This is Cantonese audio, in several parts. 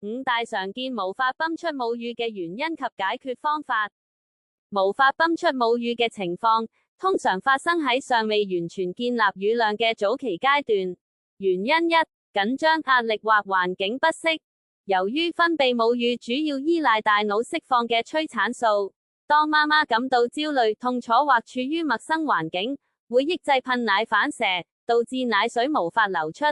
5大常見無法泵出母乳嘅原因及解決方法。無法泵出母乳嘅情況，通常發生喺尚未完全建立乳量嘅早期階段。原因一：緊張、壓力或環境不適。由於分泌母乳主要依賴大腦釋放嘅催產素，當媽媽感到焦慮、痛楚或處於陌生環境，會抑制噴奶反射，導致奶水無法流出。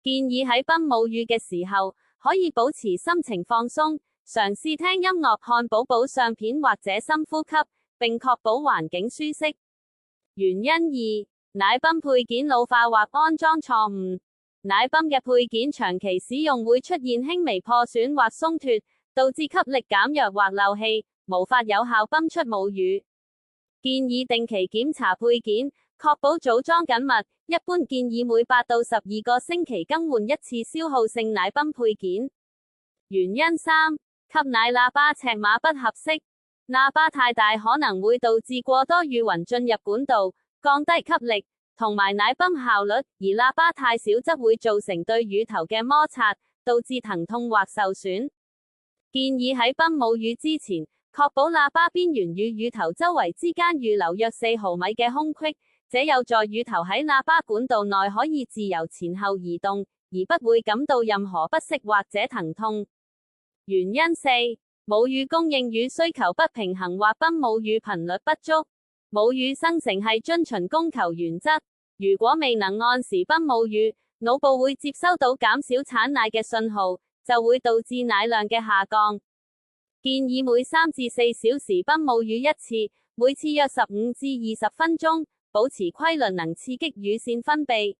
建議喺泵母乳嘅時候，可以保持心情放鬆，嘗試聽音樂、看寶寶相片或者深呼吸，並確保環境舒適。原因二：奶泵配件老化或安裝錯誤。奶泵嘅配件長期使用會出現輕微破損或鬆脫，導致吸力減弱或漏氣，無法有效泵出母乳。建議定期檢查配件，確保組裝緊密，一般建議每8到12個星期更換一次消耗性奶泵配件。原因三：吸奶喇叭尺碼不合適。喇叭太大可能會導致過多乳暈進入管道，降低吸力同埋奶泵效率，而喇叭太小則會造成對乳頭嘅摩擦，導致疼痛或受損。建議喺泵母乳之前，確保喇叭邊緣與乳頭周圍之間預留約4毫米嘅空隙，這有助乳頭喺喇叭管道內可以自由前後移動，而不會感到任何不適或者疼痛。原因四：母乳供應與需求不平衡或泵母乳頻率不足。母乳生成係遵循供求原則，如果未能按時泵母乳，腦部會接收到減少產奶嘅信號，就會導致奶量嘅下降。建議每3至4小時泵母乳一次，每次約15至20分鐘，保持規律能刺激乳腺分泌。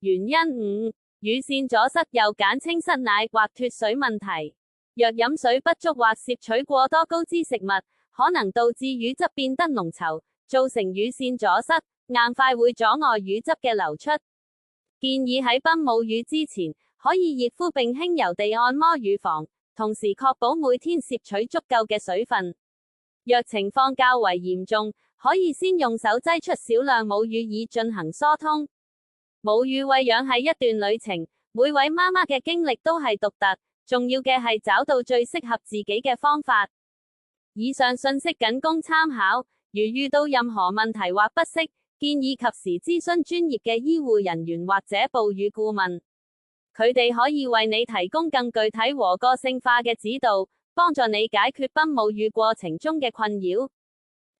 原因五：乳腺阻塞又簡稱失奶或脫水問題。若飲水不足或攝取過多高脂食物，可能導致乳汁變得濃稠，造成乳腺阻塞，硬塊會阻礙乳汁嘅流出。建議喺泵母乳之前，可以熱敷並輕柔地按摩乳房，同時確保每天攝取足夠嘅水分。若情況較為嚴重，可以先用手擠出少量母乳以進行疏通。母乳餵養係一段旅程，每位媽媽嘅經歷都係獨特，重要嘅係找到最適合自己嘅方法。以上信息僅供參考，如遇到任何問題或不適，建議及時諮詢專業嘅醫護人員或者哺乳顧問，佢哋可以為你提供更具體和個性化嘅指導，幫助你解決泵母乳過程中嘅困擾。